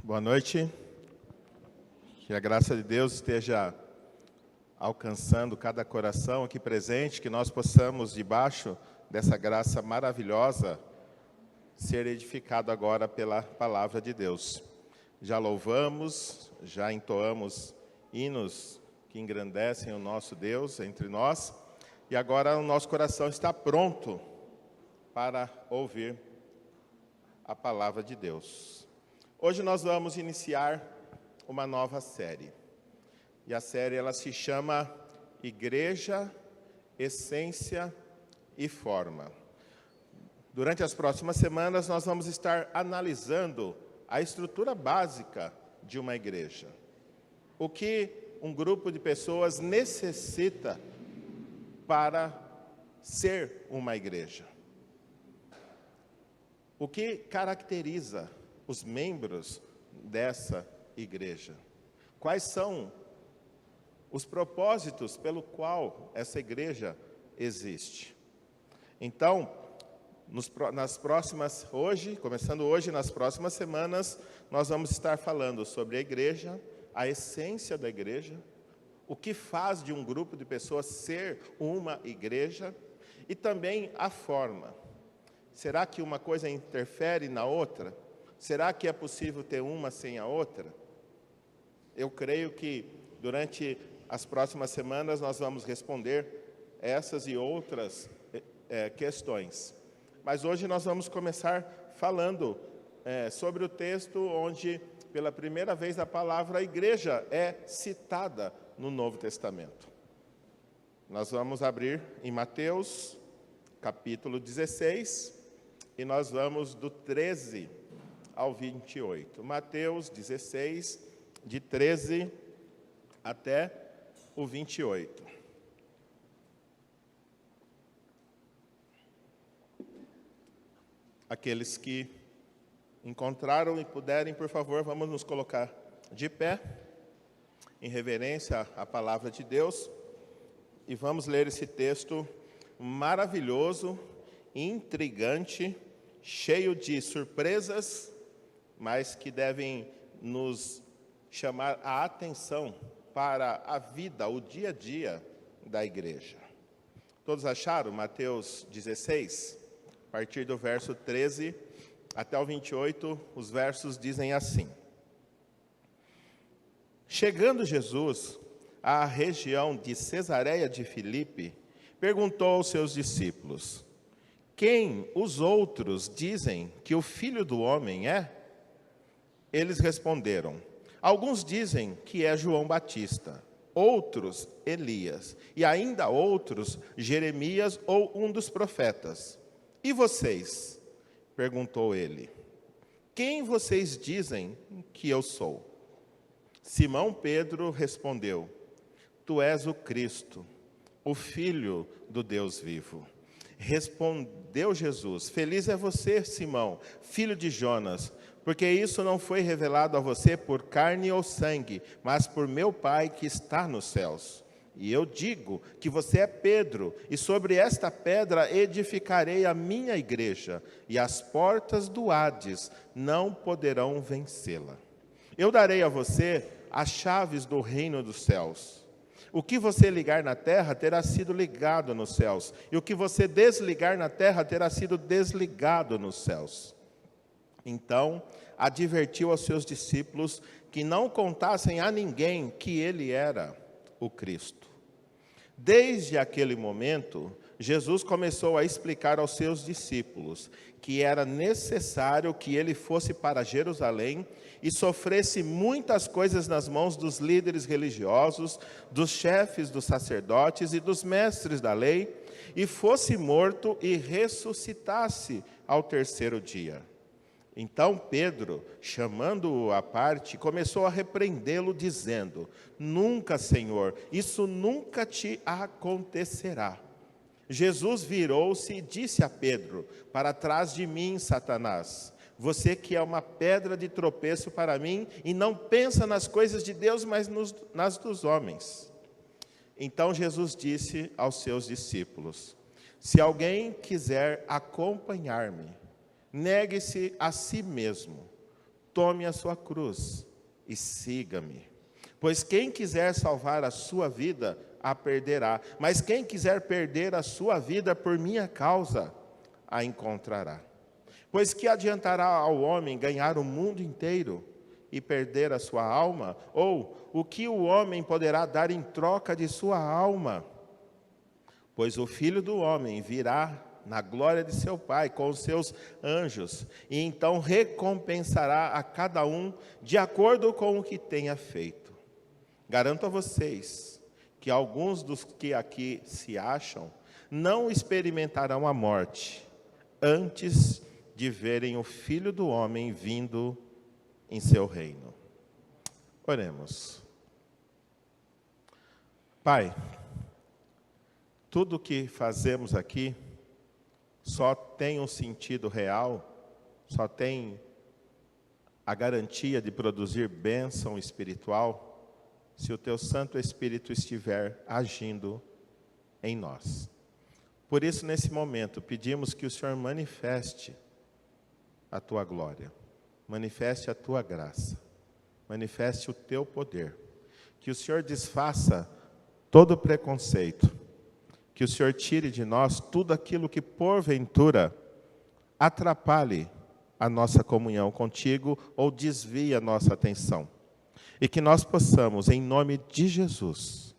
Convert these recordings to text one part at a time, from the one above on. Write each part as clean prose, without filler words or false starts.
Boa noite. Que a graça de Deus esteja alcançando cada coração aqui presente, que nós possamos, debaixo dessa graça maravilhosa, ser edificado agora pela palavra de Deus. Já louvamos, já entoamos hinos que engrandecem o nosso Deus entre nós, e agora o nosso coração está pronto para ouvir a palavra de Deus. Hoje nós vamos iniciar uma nova série. E a série ela se chama Igreja, Essência e Forma. Durante as próximas semanas nós vamos estar analisando a estrutura básica de uma igreja. O que um grupo de pessoas necessita para ser uma igreja. O que caracteriza os membros dessa igreja? Quais são os propósitos pelo qual essa igreja existe? Então, começando hoje, nas próximas semanas, nós vamos estar falando sobre a igreja, a essência da igreja, o que faz de um grupo de pessoas ser uma igreja e também a forma. Será que uma coisa interfere na outra? Será que é possível ter uma sem a outra? Eu creio que durante as próximas semanas nós vamos responder essas e outras questões. Mas hoje nós vamos começar falando sobre o texto onde, pela primeira vez, a palavra igreja é citada no Novo Testamento. Nós vamos abrir em Mateus, capítulo 16, e nós vamos do 13 ao 28. Mateus 16, de 13 até o 28. Aqueles que encontraram e puderem, por favor, vamos nos colocar de pé, em reverência à palavra de Deus, e vamos ler esse texto maravilhoso, intrigante, cheio de surpresas, mas que devem nos chamar a atenção para a vida, o dia a dia da igreja. Todos acharam? Mateus 16, a partir do verso 13 até o 28, os versos dizem assim: Chegando Jesus à região de Cesareia de Filipe, perguntou aos seus discípulos: Quem os outros dizem que o Filho do Homem é? Eles responderam: Alguns dizem que é João Batista, outros Elias, e ainda outros Jeremias ou um dos profetas. E vocês? Perguntou ele. Quem vocês dizem que eu sou? Simão Pedro respondeu: Tu és o Cristo, o Filho do Deus vivo. Respondeu Jesus: Feliz é você, Simão, filho de Jonas, porque isso não foi revelado a você por carne ou sangue, mas por meu Pai que está nos céus. E eu digo que você é Pedro, e sobre esta pedra edificarei a minha igreja, e as portas do Hades não poderão vencê-la. Eu darei a você as chaves do reino dos céus. O que você ligar na terra terá sido ligado nos céus, e o que você desligar na terra terá sido desligado nos céus. Então, advertiu aos seus discípulos que não contassem a ninguém que ele era o Cristo. Desde aquele momento, Jesus começou a explicar aos seus discípulos que era necessário que ele fosse para Jerusalém e sofresse muitas coisas nas mãos dos líderes religiosos, dos chefes dos sacerdotes e dos mestres da lei, e fosse morto e ressuscitasse ao terceiro dia. Então Pedro, chamando-o à parte, começou a repreendê-lo, dizendo: Nunca, Senhor, isso nunca te acontecerá. Jesus virou-se e disse a Pedro: Para trás de mim, Satanás, você que é uma pedra de tropeço para mim, e não pensa nas coisas de Deus, mas nas dos homens. Então Jesus disse aos seus discípulos: Se alguém quiser acompanhar-me, negue-se a si mesmo, tome a sua cruz e siga-me. Pois quem quiser salvar a sua vida, a perderá. Mas quem quiser perder a sua vida por minha causa, a encontrará. Pois que adiantará ao homem ganhar o mundo inteiro e perder a sua alma? Ou o que o homem poderá dar em troca de sua alma? Pois o Filho do Homem virá na glória de seu Pai, com os seus anjos, e então recompensará a cada um de acordo com o que tenha feito. Garanto a vocês que alguns dos que aqui se acham não experimentarão a morte antes de verem o Filho do Homem vindo em seu reino. Oremos. Pai, tudo que fazemos aqui só tem um sentido real, só tem a garantia de produzir bênção espiritual, se o Teu Santo Espírito estiver agindo em nós. Por isso, nesse momento, pedimos que o Senhor manifeste a Tua glória, manifeste a Tua graça, manifeste o Teu poder, que o Senhor desfaça todo preconceito, que o Senhor tire de nós tudo aquilo que porventura atrapalhe a nossa comunhão contigo ou desvie a nossa atenção. E que nós possamos, em nome de Jesus,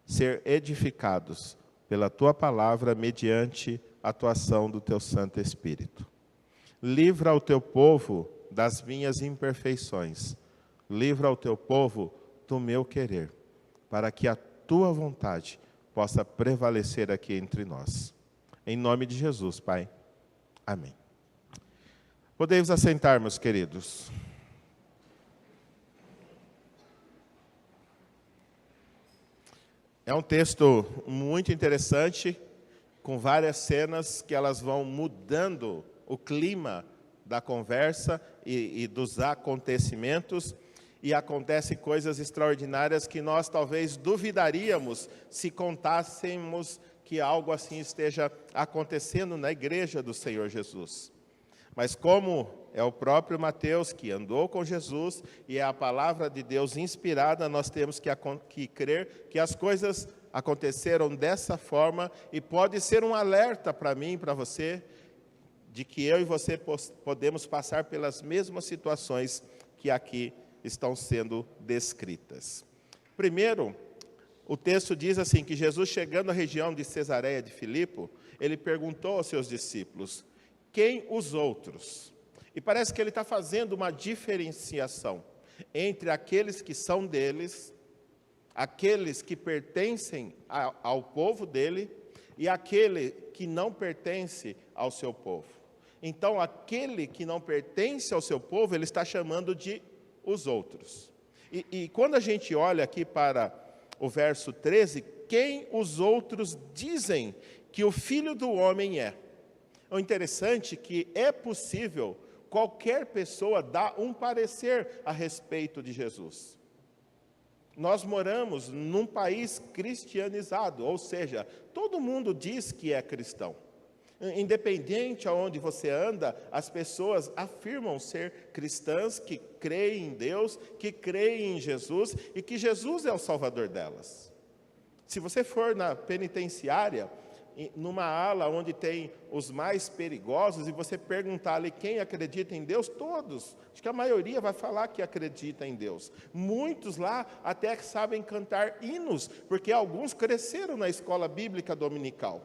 ser edificados pela Tua palavra mediante a atuação do Teu Santo Espírito. Livra o Teu povo das minhas imperfeições. Livra o Teu povo do meu querer, para que a Tua vontade possa prevalecer aqui entre nós. Em nome de Jesus, Pai. Amém. Podemos assentar, meus queridos. É um texto muito interessante, com várias cenas que elas vão mudando o clima da conversa e dos acontecimentos, e acontecem coisas extraordinárias que nós talvez duvidaríamos se contássemos que algo assim esteja acontecendo na igreja do Senhor Jesus. Mas como é o próprio Mateus que andou com Jesus e é a palavra de Deus inspirada, nós temos que crer que as coisas aconteceram dessa forma, e pode ser um alerta para mim e para você, de que eu e você podemos passar pelas mesmas situações que aqui estão sendo descritas. Primeiro, o texto diz assim, que Jesus, chegando à região de Cesareia de Filipe, ele perguntou aos seus discípulos: quem os outros? E parece que ele está fazendo uma diferenciação entre aqueles que são deles, aqueles que pertencem ao povo dele, e aquele que não pertence ao seu povo. Então, aquele que não pertence ao seu povo, ele está chamando de os outros. E quando a gente olha aqui para o verso 13, quem os outros dizem que o Filho do Homem é? É interessante que é possível qualquer pessoa dar um parecer a respeito de Jesus. Nós moramos num país cristianizado, ou seja, todo mundo diz que é cristão. Independente aonde você anda, as pessoas afirmam ser cristãs, que creem em Deus, que creem em Jesus e que Jesus é o Salvador delas. Se você for na penitenciária, numa ala onde tem os mais perigosos, e você perguntar ali quem acredita em Deus, todos, acho que a maioria vai falar que acredita em Deus. Muitos lá até que sabem cantar hinos, porque alguns cresceram na escola bíblica dominical.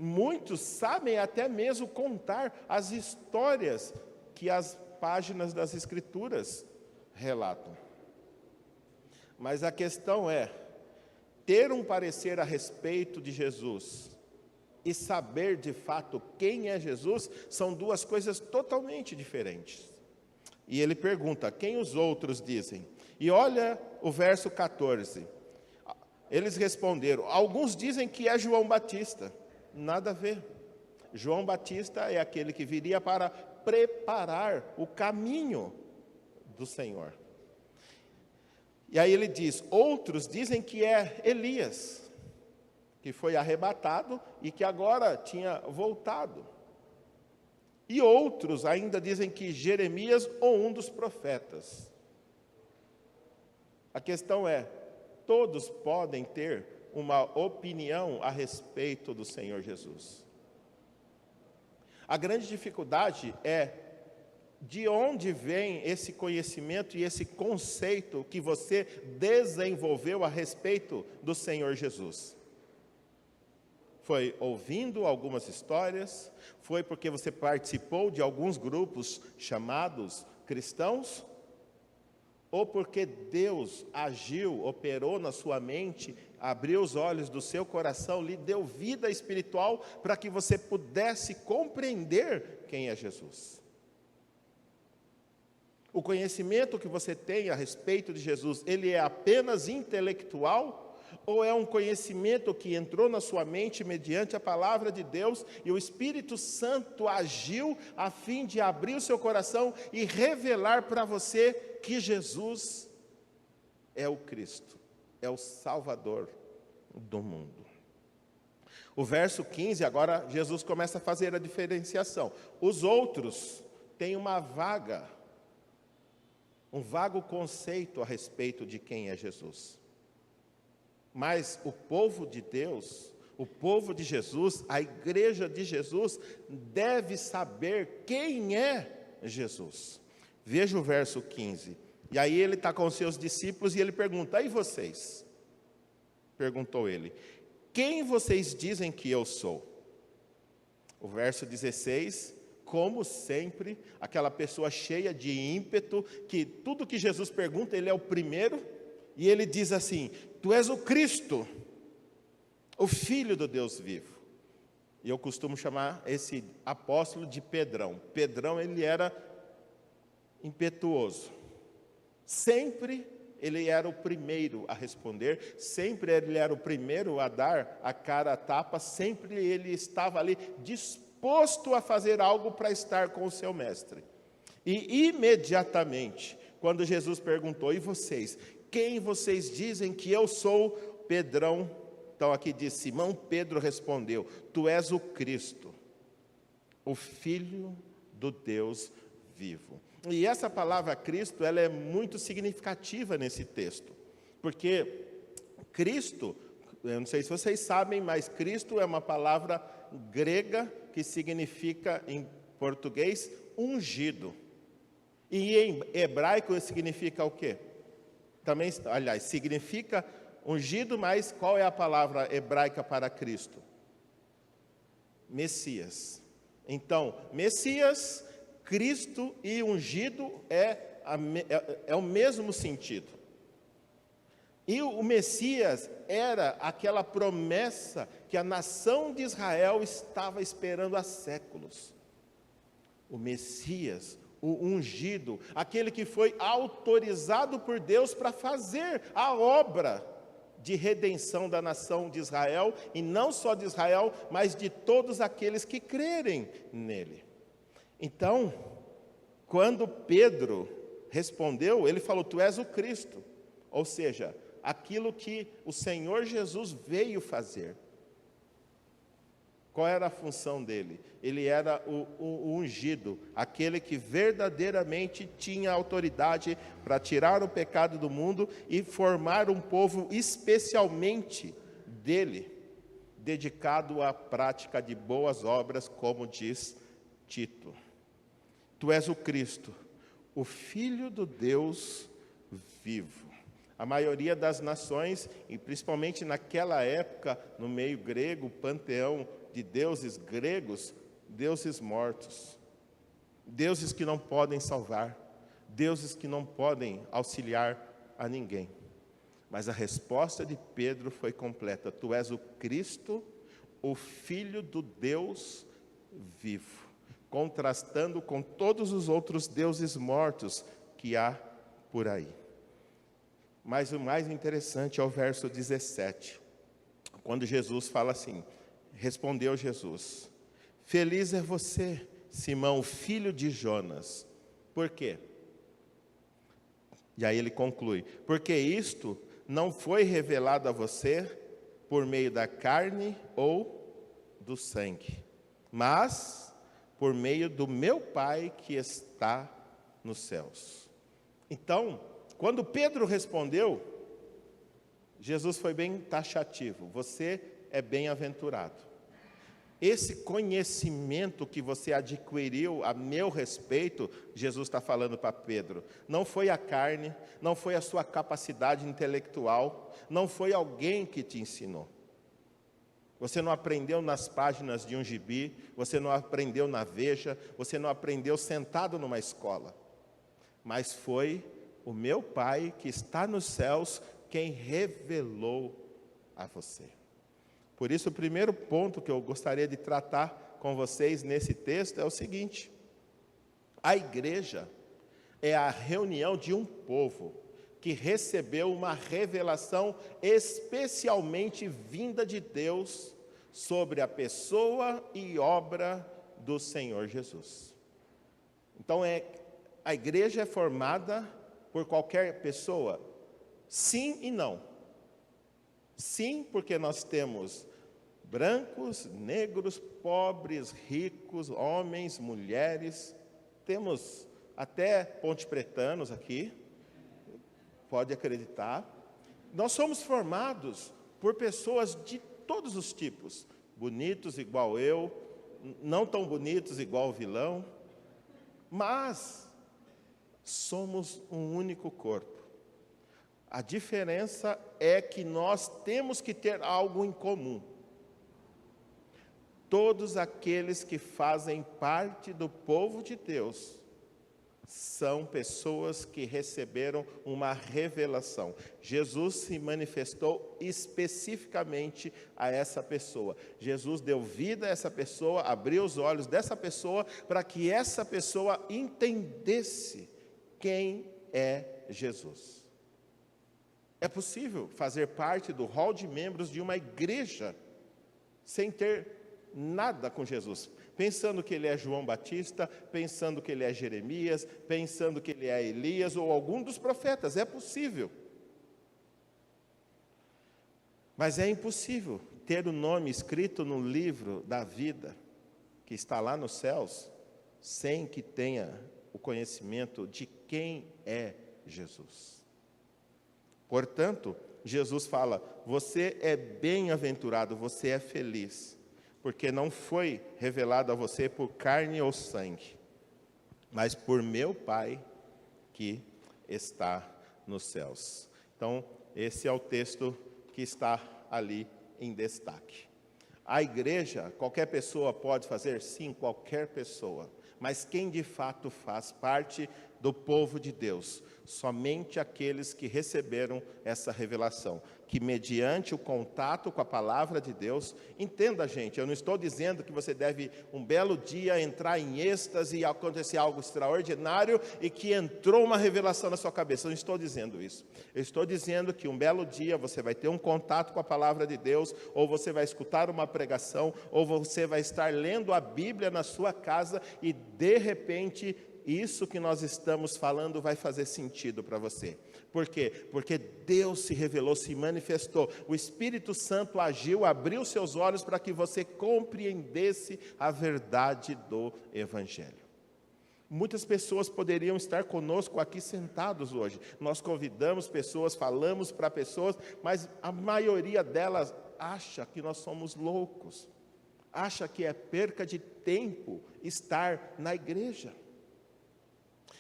Muitos sabem até mesmo contar as histórias que as páginas das Escrituras relatam. Mas a questão é, ter um parecer a respeito de Jesus e saber de fato quem é Jesus, são duas coisas totalmente diferentes. E ele pergunta, quem os outros dizem? E olha o verso 14. Eles responderam, alguns dizem que é João Batista. Nada a ver. João Batista é aquele que viria para preparar o caminho do Senhor. E aí ele diz, outros dizem que é Elias, que foi arrebatado e que agora tinha voltado. E outros ainda dizem que Jeremias ou um dos profetas. A questão é, todos podem ter uma opinião a respeito do Senhor Jesus. A grande dificuldade é de onde vem esse conhecimento e esse conceito que você desenvolveu a respeito do Senhor Jesus. Foi ouvindo algumas histórias? Foi porque você participou de alguns grupos chamados cristãos? Ou porque Deus agiu, operou na sua mente, abriu os olhos do seu coração, lhe deu vida espiritual para que você pudesse compreender quem é Jesus? O conhecimento que você tem a respeito de Jesus, ele é apenas intelectual? Ou é um conhecimento que entrou na sua mente mediante a palavra de Deus e o Espírito Santo agiu a fim de abrir o seu coração e revelar para você que Jesus é o Cristo, é o Salvador do mundo? O verso 15, agora Jesus começa a fazer a diferenciação. Os outros têm um vago conceito a respeito de quem é Jesus. Mas o povo de Deus, o povo de Jesus, a igreja de Jesus, deve saber quem é Jesus. Veja o verso 15. E aí ele está com os seus discípulos e ele pergunta: e vocês? Perguntou ele: quem vocês dizem que eu sou? O verso 16, como sempre, aquela pessoa cheia de ímpeto, que tudo que Jesus pergunta, ele é o primeiro, e ele diz assim: tu és o Cristo, o Filho do Deus vivo. E eu costumo chamar esse apóstolo de Pedrão. Pedrão, ele era impetuoso. Sempre ele era o primeiro a responder, sempre ele era o primeiro a dar a cara a tapa, sempre ele estava ali disposto a fazer algo para estar com o seu mestre. E imediatamente, quando Jesus perguntou: e vocês? Quem vocês dizem que eu sou? Pedrão, então aqui diz, Simão Pedro respondeu: tu és o Cristo, o Filho do Deus vivo. E essa palavra Cristo, ela é muito significativa nesse texto, porque Cristo, eu não sei se vocês sabem, mas Cristo é uma palavra grega que significa, em português, ungido. E em hebraico significa o quê? Também, aliás, significa ungido, mas qual é a palavra hebraica para Cristo? Messias. Então, Messias, Cristo e ungido é o mesmo sentido. E o Messias era aquela promessa que a nação de Israel estava esperando há séculos. O Messias, o ungido, aquele que foi autorizado por Deus para fazer a obra de redenção da nação de Israel, e não só de Israel, mas de todos aqueles que crerem nele. Então, quando Pedro respondeu, ele falou: tu és o Cristo, ou seja, aquilo que o Senhor Jesus veio fazer. Qual era a função dele? Ele era o ungido, aquele que verdadeiramente tinha autoridade para tirar o pecado do mundo e formar um povo especialmente dele, dedicado à prática de boas obras, como diz Tito. Tu és o Cristo, o Filho do Deus vivo. A maioria das nações, e principalmente naquela época, no meio grego, o panteão de deuses gregos, deuses mortos, deuses que não podem salvar, deuses que não podem auxiliar a ninguém. Mas a resposta de Pedro foi completa: tu és o Cristo, o Filho do Deus vivo, contrastando com todos os outros deuses mortos que há por aí. Mas o mais interessante é o verso 17, quando Jesus fala assim: respondeu Jesus: feliz é você, Simão, filho de Jonas. Por quê? E aí ele conclui: porque isto não foi revelado a você por meio da carne ou do sangue, mas por meio do meu Pai que está nos céus. Então, quando Pedro respondeu, Jesus foi bem taxativo: você é bem-aventurado. Esse conhecimento que você adquiriu a meu respeito, Jesus está falando para Pedro, não foi a carne, não foi a sua capacidade intelectual, não foi alguém que te ensinou. Você não aprendeu nas páginas de um gibi, você não aprendeu na Veja, você não aprendeu sentado numa escola. Mas foi o meu Pai que está nos céus quem revelou a você. Por isso, o primeiro ponto que eu gostaria de tratar com vocês nesse texto é o seguinte: a igreja é a reunião de um povo que recebeu uma revelação especialmente vinda de Deus sobre a pessoa e obra do Senhor Jesus. Então, a igreja é formada por qualquer pessoa? Sim e não. Sim, porque nós temos brancos, negros, pobres, ricos, homens, mulheres, temos até ponte-pretanos aqui, pode acreditar. Nós somos formados por pessoas de todos os tipos, bonitos igual eu, não tão bonitos igual o vilão, mas somos um único corpo. A diferença é que nós temos que ter algo em comum. Todos aqueles que fazem parte do povo de Deus são pessoas que receberam uma revelação. Jesus se manifestou especificamente a essa pessoa. Jesus deu vida a essa pessoa, abriu os olhos dessa pessoa para que essa pessoa entendesse quem é Jesus. É possível fazer parte do hall de membros de uma igreja sem ter nada com Jesus, pensando que ele é João Batista, pensando que ele é Jeremias, pensando que ele é Elias ou algum dos profetas. É possível. Mas é impossível ter o nome escrito no livro da vida, que está lá nos céus, sem que tenha o conhecimento de quem é Jesus. Portanto, Jesus fala: você é bem-aventurado, você é feliz, porque não foi revelado a você por carne ou sangue, mas por meu Pai que está nos céus. Então, esse é o texto que está ali em destaque. A igreja, qualquer pessoa pode fazer? Sim, qualquer pessoa. Mas quem de fato faz parte do povo de Deus? Somente aqueles que receberam essa revelação, que mediante o contato com a palavra de Deus, entenda, gente, eu não estou dizendo que você deve um belo dia entrar em êxtase e acontecer algo extraordinário e que entrou uma revelação na sua cabeça. Eu não estou dizendo isso. Eu estou dizendo que um belo dia você vai ter um contato com a palavra de Deus, ou você vai escutar uma pregação, ou você vai estar lendo a Bíblia na sua casa e de repente isso que nós estamos falando vai fazer sentido para você. Por quê? Porque Deus se revelou, se manifestou. O Espírito Santo agiu, abriu seus olhos para que você compreendesse a verdade do Evangelho. Muitas pessoas poderiam estar conosco aqui sentados hoje. Nós convidamos pessoas, falamos para pessoas, mas a maioria delas acha que nós somos loucos. Acha que é perca de tempo estar na igreja.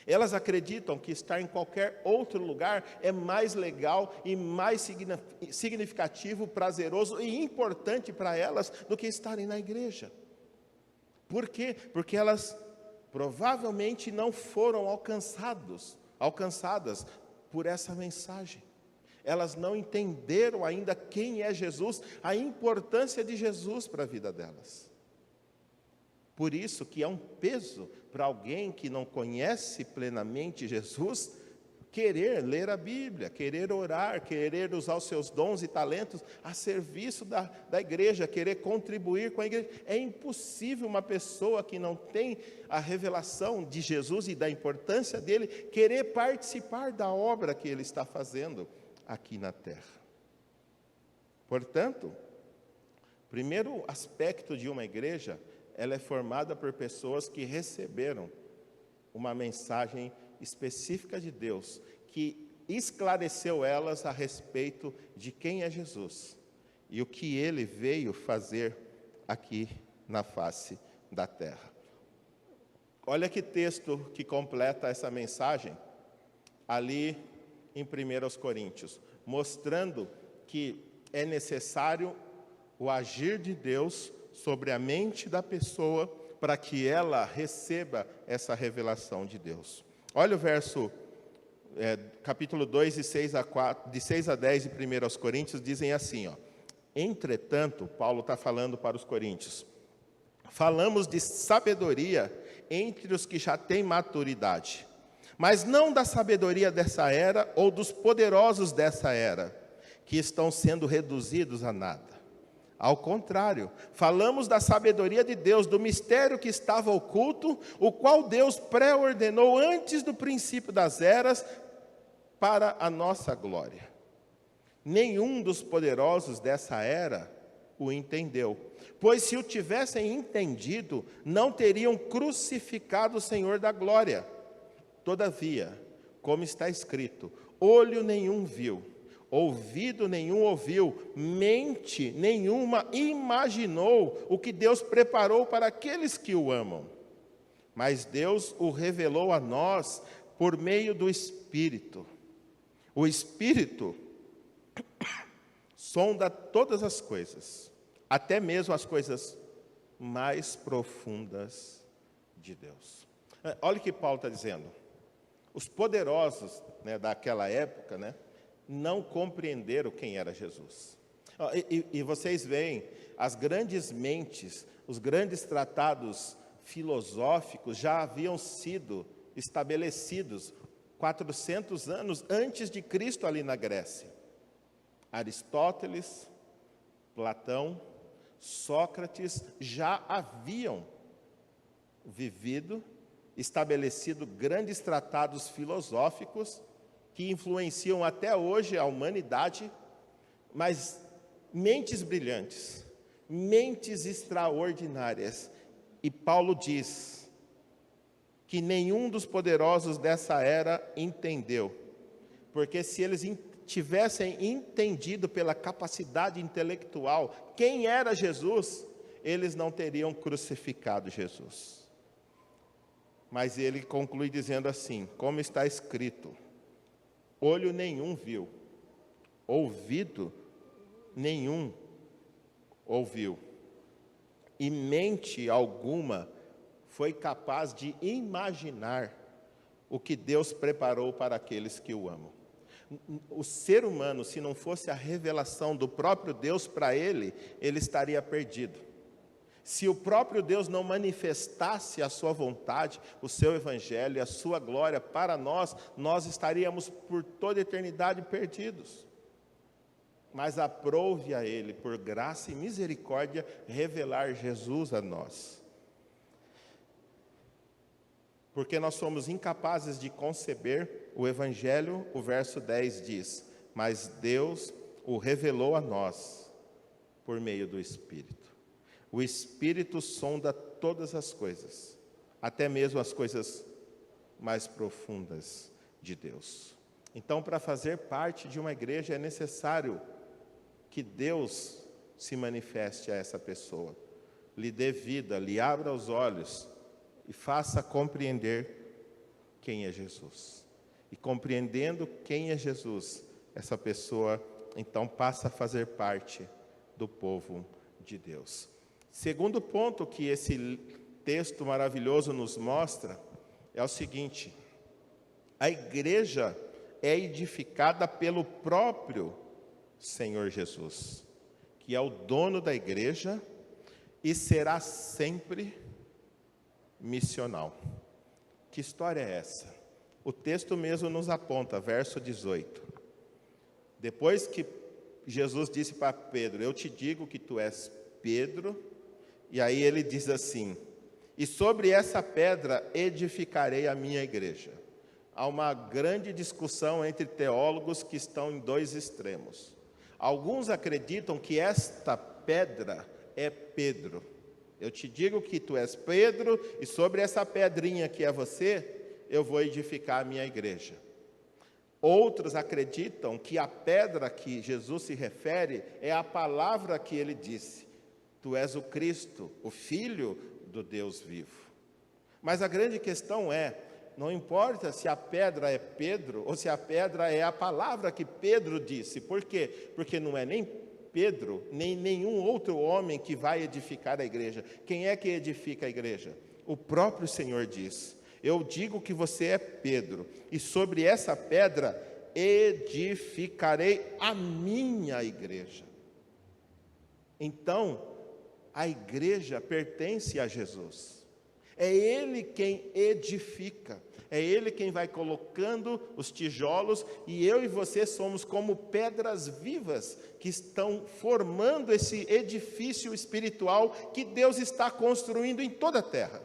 Elas acreditam que estar em qualquer outro lugar é mais legal e mais significativo, prazeroso e importante para elas do que estarem na igreja. Por quê? Porque elas provavelmente não foram alcançadas por essa mensagem. Elas não entenderam ainda quem é Jesus, a importância de Jesus para a vida delas. Por isso que é um peso para alguém que não conhece plenamente Jesus, querer ler a Bíblia, querer orar, querer usar os seus dons e talentos a serviço da igreja, querer contribuir com a igreja. É impossível uma pessoa que não tem a revelação de Jesus e da importância dele, querer participar da obra que ele está fazendo aqui na terra. Portanto, o primeiro aspecto de uma igreja ela é formada por pessoas que receberam uma mensagem específica de Deus, que esclareceu elas a respeito de quem é Jesus e o que ele veio fazer aqui na face da terra. Olha que texto que completa essa mensagem, ali em 1 Coríntios, mostrando que é necessário o agir de Deus sobre a mente da pessoa para que ela receba essa revelação de Deus. Olha o verso, capítulo 2, de 6 a 10 de 1 Coríntios, dizem assim, ó: entretanto, Paulo está falando para os coríntios, falamos de sabedoria entre os que já têm maturidade, mas não da sabedoria dessa era ou dos poderosos dessa era, que estão sendo reduzidos a nada. Ao contrário, falamos da sabedoria de Deus, do mistério que estava oculto, o qual Deus pré-ordenou antes do princípio das eras para a nossa glória. Nenhum dos poderosos dessa era o entendeu, pois se o tivessem entendido, não teriam crucificado o Senhor da glória. Todavia, como está escrito, olho nenhum viu, ouvido nenhum ouviu, mente nenhuma imaginou o que Deus preparou para aqueles que o amam. Mas Deus o revelou a nós por meio do Espírito. O Espírito sonda todas as coisas, até mesmo as coisas mais profundas de Deus. Olha o que Paulo está dizendo. Os poderosos, daquela época, não compreenderam quem era Jesus. E vocês veem, as grandes mentes, os grandes tratados filosóficos já haviam sido estabelecidos 400 anos antes de Cristo ali na Grécia. Aristóteles, Platão, Sócrates já haviam vivido, estabelecido grandes tratados filosóficos que influenciam até hoje a humanidade, mas mentes brilhantes, mentes extraordinárias. E Paulo diz que nenhum dos poderosos dessa era entendeu, porque se eles tivessem entendido pela capacidade intelectual quem era Jesus, eles não teriam crucificado Jesus. Mas ele conclui dizendo assim, como está escrito, olho nenhum viu, ouvido nenhum ouviu, e mente alguma foi capaz de imaginar o que Deus preparou para aqueles que o amam. O ser humano, se não fosse a revelação do próprio Deus para ele, ele estaria perdido. Se o próprio Deus não manifestasse a sua vontade, o seu evangelho e a sua glória para nós, nós estaríamos por toda a eternidade perdidos. Mas aprove a ele, por graça e misericórdia, revelar Jesus a nós. Porque nós somos incapazes de conceber o evangelho, o verso 10 diz, mas Deus o revelou a nós por meio do Espírito. O Espírito sonda todas as coisas, até mesmo as coisas mais profundas de Deus. Então, para fazer parte de uma igreja, é necessário que Deus se manifeste a essa pessoa, lhe dê vida, lhe abra os olhos e faça compreender quem é Jesus. E compreendendo quem é Jesus, essa pessoa, então, passa a fazer parte do povo de Deus. Segundo ponto que esse texto maravilhoso nos mostra é o seguinte: a igreja é edificada pelo próprio Senhor Jesus, que é o dono da igreja e será sempre missional. Que história é essa? O texto mesmo nos aponta, verso 18. Depois que Jesus disse para Pedro, eu te digo que tu és Pedro, e aí ele diz assim, e sobre essa pedra edificarei a minha igreja. Há uma grande discussão entre teólogos que estão em dois extremos. Alguns acreditam que esta pedra é Pedro, Eu te digo que tu és Pedro, e sobre essa pedrinha que é você, eu vou edificar a minha igreja. Outros acreditam que a pedra que Jesus se refere é a palavra que ele disse. Tu és o Cristo, o Filho do Deus vivo. Mas a grande questão é, não importa se a pedra é Pedro ou se a pedra é a palavra que Pedro disse. Por quê? Porque não é nem Pedro, nem nenhum outro homem que vai edificar a igreja. Quem é que edifica a igreja? O próprio Senhor diz: eu digo que você é Pedro, e sobre essa pedra edificarei a minha igreja. Então, a igreja pertence a Jesus. É Ele quem edifica, é Ele quem vai colocando os tijolos, e eu e você somos como pedras vivas que estão formando esse edifício espiritual que Deus está construindo em toda a terra.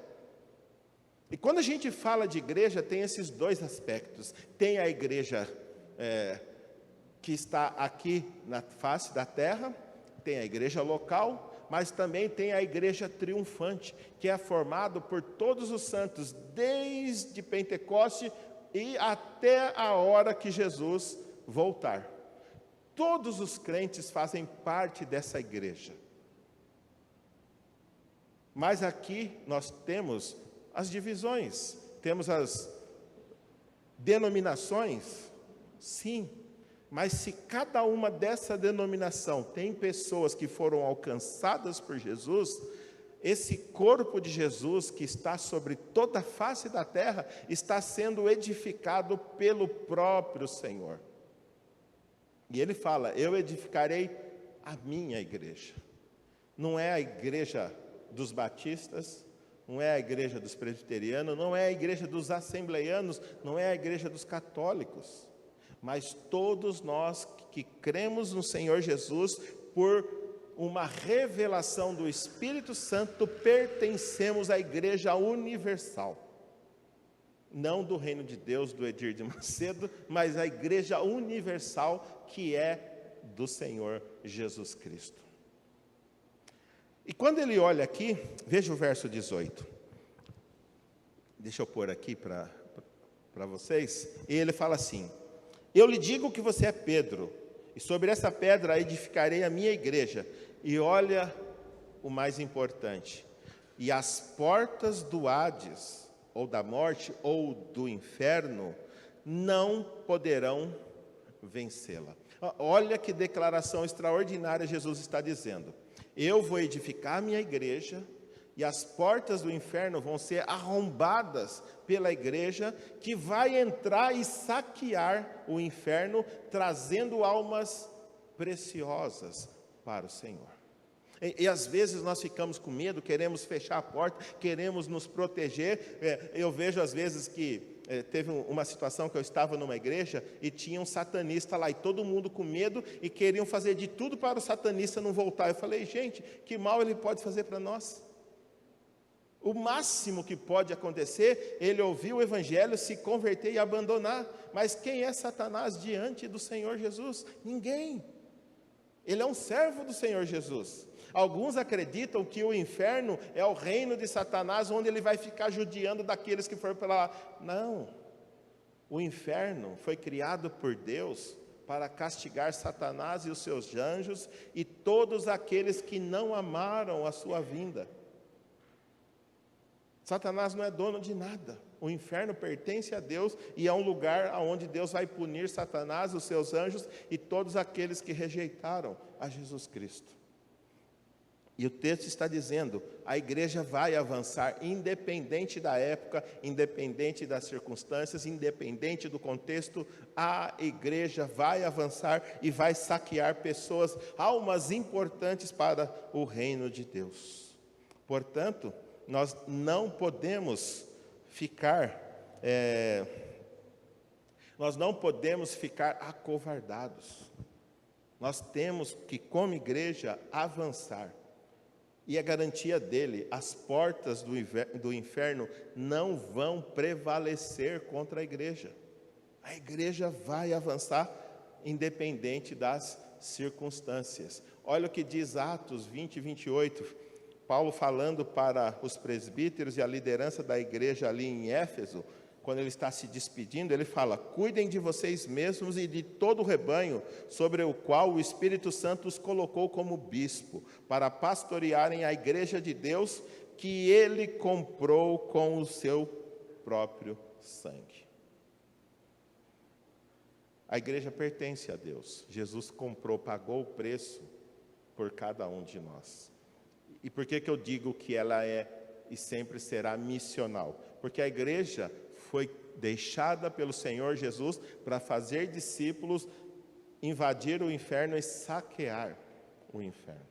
E quando a gente fala de igreja, tem esses dois aspectos. Tem a igreja que está aqui na face da terra, tem a igreja local, mas também tem a igreja triunfante, que é formado por todos os santos, desde Pentecoste e até a hora que Jesus voltar. Todos os crentes fazem parte dessa igreja. Mas aqui nós temos as divisões, temos as denominações, sim, mas se cada uma dessa denominação tem pessoas que foram alcançadas por Jesus, esse corpo de Jesus que está sobre toda a face da terra, está sendo edificado pelo próprio Senhor. E ele fala: eu edificarei a minha igreja. Não é a igreja dos batistas, não é a igreja dos presbiterianos, não é a igreja dos assembleianos, não é a igreja dos católicos, mas todos nós que cremos no Senhor Jesus, por uma revelação do Espírito Santo, pertencemos à igreja universal. Não do reino de Deus, do Edir de Macedo, mas à igreja universal que é do Senhor Jesus Cristo. E quando ele olha aqui, veja o verso 18. Deixa eu pôr aqui para vocês. E ele fala assim: eu lhe digo que você é Pedro, e sobre essa pedra edificarei a minha igreja. E olha o mais importante: e as portas do Hades, ou da morte, ou do inferno, não poderão vencê-la. Olha que declaração extraordinária Jesus está dizendo. Eu vou edificar a minha igreja, e as portas do inferno vão ser arrombadas pela igreja, que vai entrar e saquear o inferno, trazendo almas preciosas para o Senhor. E às vezes nós ficamos com medo, queremos fechar a porta, queremos nos proteger. Eu vejo às vezes que teve uma situação que eu estava numa igreja e tinha um satanista lá, e todo mundo com medo e queriam fazer de tudo para o satanista não voltar. Eu falei: gente, que mal ele pode fazer para nós? O máximo que pode acontecer, ele ouvir o evangelho, se converter e abandonar. Mas quem é Satanás diante do Senhor Jesus? Ninguém. Ele é um servo do Senhor Jesus. Alguns acreditam que o inferno é o reino de Satanás, onde ele vai ficar judiando daqueles que foram pela... Não. O inferno foi criado por Deus para castigar Satanás e os seus anjos e todos aqueles que não amaram a sua vinda. Satanás não é dono de nada. O inferno pertence a Deus e é um lugar onde Deus vai punir Satanás, os seus anjos e todos aqueles que rejeitaram a Jesus Cristo. E o texto está dizendo: a igreja vai avançar, independente da época, independente das circunstâncias, independente do contexto. A igreja vai avançar e vai saquear pessoas, almas importantes para o reino de Deus. Portanto, nós não podemos ficar acovardados. Nós temos que, como igreja, avançar. E a garantia dele: as portas do inferno não vão prevalecer contra a igreja. A igreja vai avançar independente das circunstâncias. Olha o que diz Atos 20, 28. Paulo falando para os presbíteros e a liderança da igreja ali em Éfeso, quando ele está se despedindo, ele fala: cuidem de vocês mesmos e de todo o rebanho, sobre o qual o Espírito Santo os colocou como bispo, para pastorearem a igreja de Deus, que ele comprou com o seu próprio sangue. A igreja pertence a Deus. Jesus comprou, pagou o preço por cada um de nós. E por que eu digo que ela é e sempre será missional? Porque a igreja foi deixada pelo Senhor Jesus para fazer discípulos, invadir o inferno e saquear o inferno.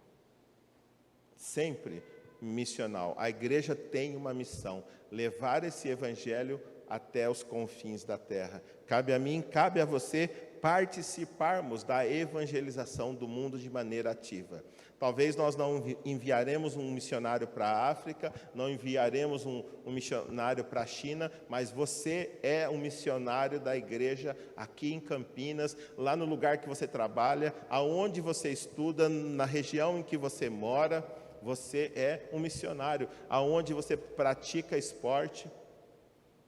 Sempre missional. A igreja tem uma missão: levar esse evangelho até os confins da terra. Cabe a mim, cabe a você participarmos da evangelização do mundo de maneira ativa. Talvez nós não enviaremos um missionário para a África, não enviaremos um missionário para a China, mas você é um missionário da igreja aqui em Campinas, lá no lugar que você trabalha, aonde você estuda, na região em que você mora, você é um missionário. Aonde você pratica esporte,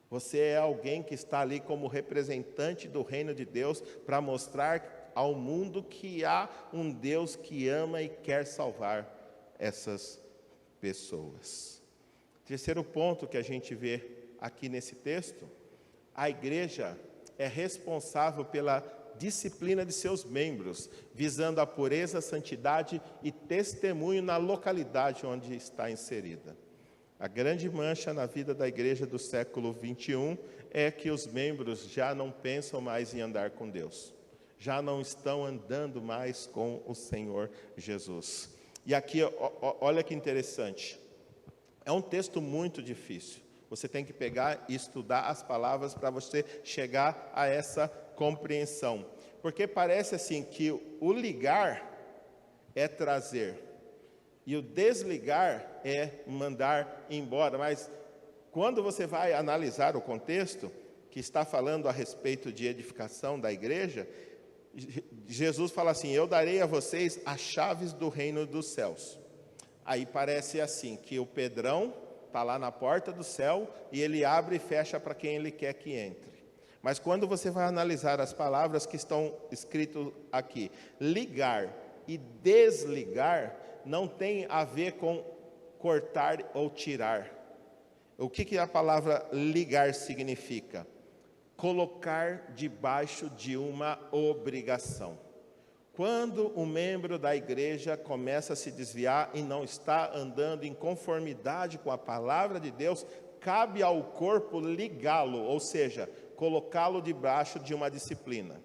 você é alguém que está ali como representante do reino de Deus para mostrar ao mundo que há um Deus que ama e quer salvar essas pessoas. Terceiro ponto que a gente vê aqui nesse texto: a igreja é responsável pela disciplina de seus membros, visando a pureza, santidade e testemunho na localidade onde está inserida. A grande mancha na vida da igreja do século 21 é que os membros já não pensam mais em andar com Deus, já não estão andando mais com o Senhor Jesus. E aqui, olha que interessante, é um texto muito difícil. Você tem que pegar e estudar as palavras para você chegar a essa compreensão. Porque parece assim que o ligar é trazer e o desligar é mandar embora. Mas quando você vai analisar o contexto, que está falando a respeito de edificação da igreja, Jesus fala assim: eu darei a vocês as chaves do reino dos céus. Aí parece assim, que o Pedrão está lá na porta do céu e ele abre e fecha para quem ele quer que entre. Mas quando você vai analisar as palavras que estão escritas aqui, ligar e desligar não tem a ver com cortar ou tirar. O que a palavra ligar significa? Colocar debaixo de uma obrigação. Quando um membro da igreja começa a se desviar e não está andando em conformidade com a palavra de Deus, cabe ao corpo ligá-lo, ou seja, colocá-lo debaixo de uma disciplina.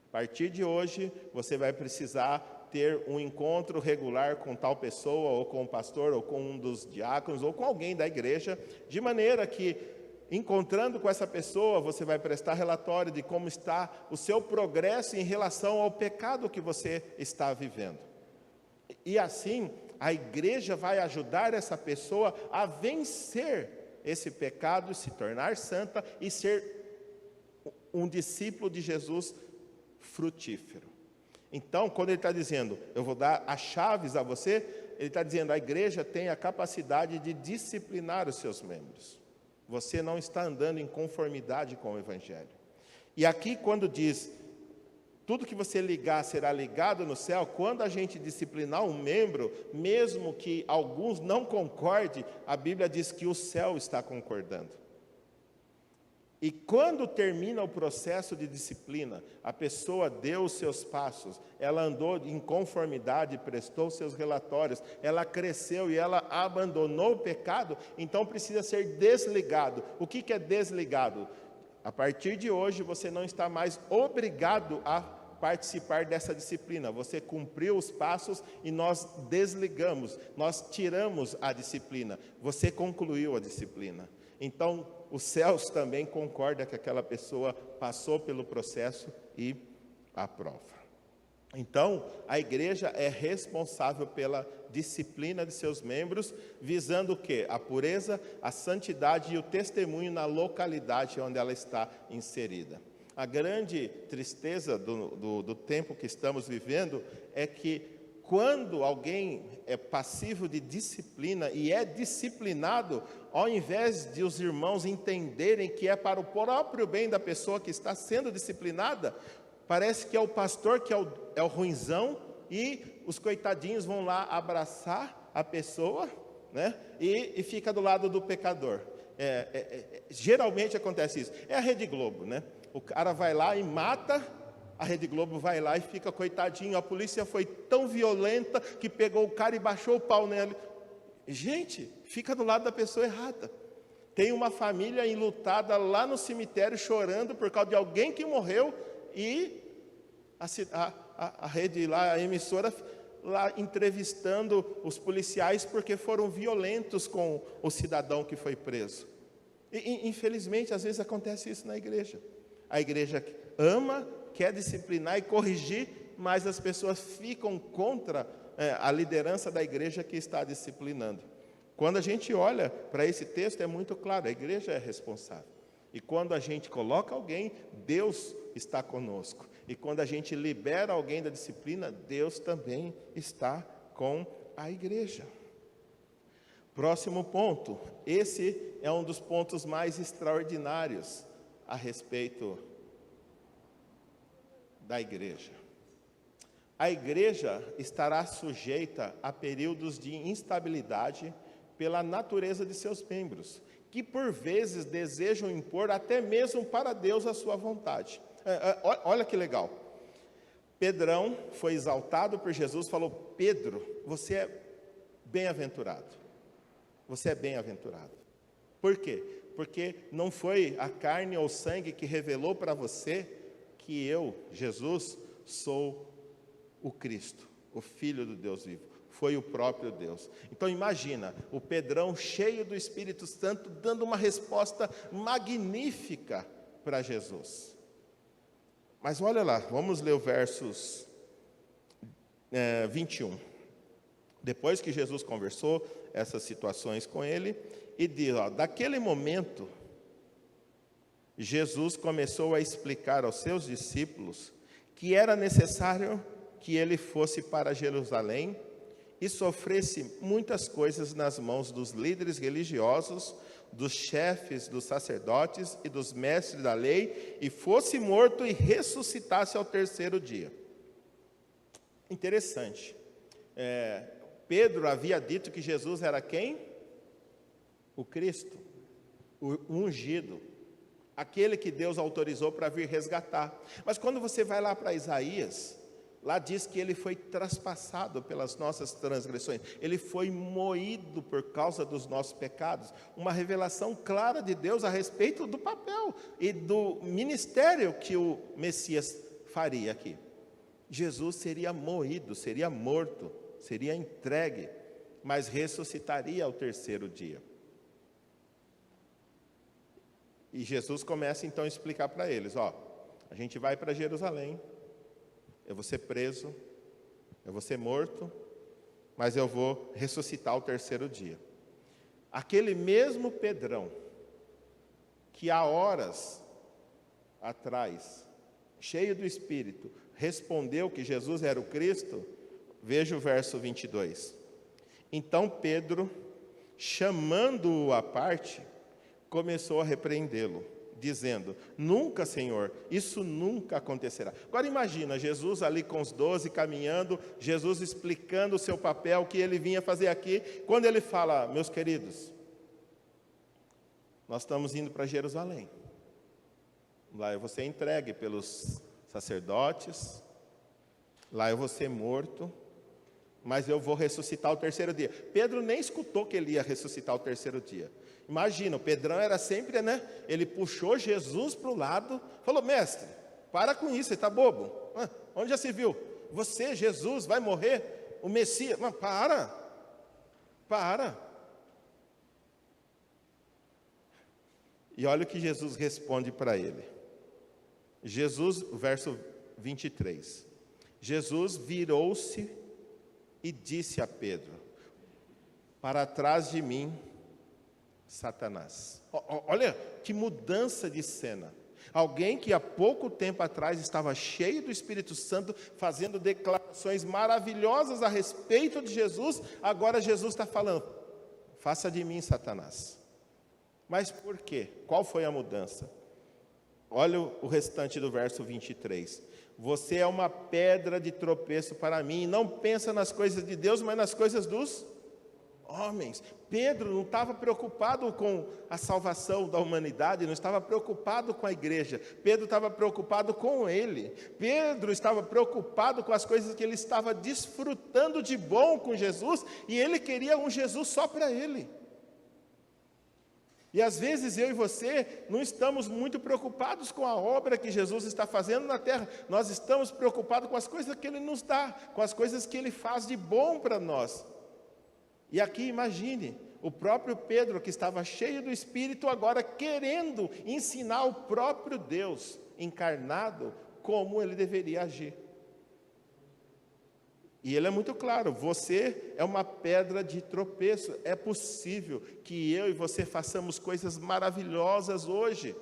A partir de hoje, você vai precisar ter um encontro regular com tal pessoa, ou com o pastor, ou com um dos diáconos, ou com alguém da igreja, de maneira que, encontrando com essa pessoa, você vai prestar relatório de como está o seu progresso em relação ao pecado que você está vivendo. E assim, a igreja vai ajudar essa pessoa a vencer esse pecado, se tornar santa e ser um discípulo de Jesus frutífero. Então, quando ele está dizendo, eu vou dar as chaves a você, ele está dizendo, a igreja tem a capacidade de disciplinar os seus membros. Você não está andando em conformidade com o Evangelho. E aqui quando diz, tudo que você ligar será ligado no céu, quando a gente disciplinar um membro, mesmo que alguns não concordem, a Bíblia diz que o céu está concordando. E quando termina o processo de disciplina, a pessoa deu os seus passos, ela andou em conformidade, prestou seus relatórios, ela cresceu e ela abandonou o pecado, então precisa ser desligado. O que é desligado? A partir de hoje você não está mais obrigado a participar dessa disciplina. Você cumpriu os passos e nós desligamos, nós tiramos a disciplina. Você concluiu a disciplina. Então, os céus também concordam que aquela pessoa passou pelo processo e aprova. Então, a igreja é responsável pela disciplina de seus membros, visando o quê? A pureza, a santidade e o testemunho na localidade onde ela está inserida. A grande tristeza do tempo que estamos vivendo é que quando alguém é passivo de disciplina e é disciplinado, ao invés de os irmãos entenderem que é para o próprio bem da pessoa que está sendo disciplinada, parece que é o pastor que é o ruinzão, e os coitadinhos vão lá abraçar a pessoa, né? E fica do lado do pecador. Geralmente acontece isso. É a Rede Globo, né? O cara vai lá e mata, a Rede Globo vai lá e fica coitadinho. A polícia foi tão violenta que pegou o cara e baixou o pau nele. Gente, fica do lado da pessoa errada. Tem uma família enlutada lá no cemitério chorando por causa de alguém que morreu, e a rede lá, a emissora lá entrevistando os policiais porque foram violentos com o cidadão que foi preso. E infelizmente, às vezes acontece isso na igreja. A igreja ama, quer disciplinar e corrigir, mas as pessoas ficam contra a liderança da igreja que está disciplinando. Quando a gente olha para esse texto, é muito claro, a igreja é responsável. E quando a gente coloca alguém, Deus está conosco. E quando a gente libera alguém da disciplina, Deus também está com a igreja. Próximo ponto. Esse é um dos pontos mais extraordinários a respeito da igreja. A igreja estará sujeita a períodos de instabilidade pela natureza de seus membros, que por vezes desejam impor até mesmo para Deus a sua vontade. Olha que legal. Pedrão foi exaltado por Jesus, falou: Pedro, você é bem-aventurado. Você é bem-aventurado. Por quê? Porque não foi a carne ou o sangue que revelou para você que eu, Jesus, sou o Cristo, o Filho do Deus vivo. Foi o próprio Deus. Então imagina, o Pedrão cheio do Espírito Santo, dando uma resposta magnífica para Jesus. Mas olha lá, vamos ler o versos 21. Depois que Jesus conversou essas situações com ele, e diz, daquele momento, Jesus começou a explicar aos seus discípulos que era necessário que ele fosse para Jerusalém e sofresse muitas coisas nas mãos dos líderes religiosos, dos chefes, dos sacerdotes e dos mestres da lei, e fosse morto e ressuscitasse ao terceiro dia. Interessante. Pedro havia dito que Jesus era quem? O Cristo, o ungido, aquele que Deus autorizou para vir resgatar. Mas quando você vai lá para Isaías, lá diz que ele foi traspassado pelas nossas transgressões, ele foi moído por causa dos nossos pecados. Uma revelação clara de Deus a respeito do papel e do ministério que o Messias faria aqui. Jesus seria moído, seria morto, seria entregue, mas ressuscitaria ao terceiro dia. E Jesus começa então a explicar para eles, a gente vai para Jerusalém, eu vou ser preso, eu vou ser morto, mas eu vou ressuscitar ao terceiro dia. Aquele mesmo Pedrão, que há horas atrás, cheio do Espírito, respondeu que Jesus era o Cristo, veja o verso 22. Então Pedro, chamando-o à parte, começou a repreendê-lo, dizendo: nunca, Senhor, isso nunca acontecerá. Agora imagina, Jesus ali com os 12 caminhando, Jesus explicando o seu papel, o que ele vinha fazer aqui, quando ele fala: meus queridos, nós estamos indo para Jerusalém, lá eu vou ser entregue pelos sacerdotes, lá eu vou ser morto, mas eu vou ressuscitar ao terceiro dia. Pedro nem escutou que ele ia ressuscitar ao terceiro dia. Imagina, o Pedrão era sempre, ele puxou Jesus para o lado, falou: mestre, para com isso, você está bobo? Onde já se viu? Você, Jesus, vai morrer? O Messias? Mas para. E olha o que Jesus responde para ele. Verso 23. Jesus virou-se e disse a Pedro: para trás de mim, Satanás. Olha que mudança de cena. Alguém que há pouco tempo atrás estava cheio do Espírito Santo, fazendo declarações maravilhosas a respeito de Jesus, agora Jesus está falando: faça de mim, Satanás. Mas por quê? Qual foi a mudança? Olha o restante do verso 23. Você é uma pedra de tropeço para mim. Não pensa nas coisas de Deus, mas nas coisas dos homens. Pedro não estava preocupado com a salvação da humanidade, não estava preocupado com a igreja. Pedro estava preocupado com ele. Pedro estava preocupado com as coisas que ele estava desfrutando de bom com Jesus, e ele queria um Jesus só para ele. E às vezes eu e você não estamos muito preocupados com a obra que Jesus está fazendo na terra. Nós estamos preocupados com as coisas que Ele nos dá, com as coisas que Ele faz de bom para nós. E aqui imagine, o próprio Pedro, que estava cheio do Espírito, agora querendo ensinar o próprio Deus encarnado como ele deveria agir. E ele é muito claro: você é uma pedra de tropeço. É possível que eu e você façamos coisas maravilhosas hoje,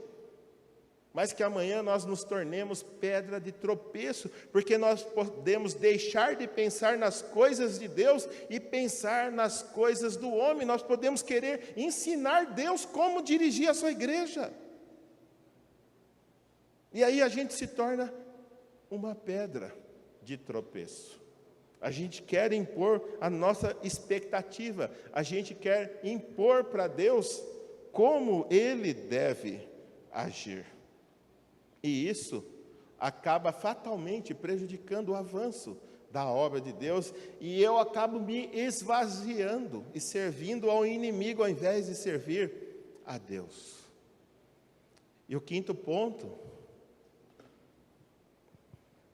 mas que amanhã nós nos tornemos pedra de tropeço, porque nós podemos deixar de pensar nas coisas de Deus e pensar nas coisas do homem. Nós podemos querer ensinar Deus como dirigir a sua igreja. E aí a gente se torna uma pedra de tropeço. A gente quer impor a nossa expectativa, a gente quer impor para Deus como Ele deve agir. E isso acaba fatalmente prejudicando o avanço da obra de Deus, e eu acabo me esvaziando e servindo ao inimigo ao invés de servir a Deus. E o quinto ponto: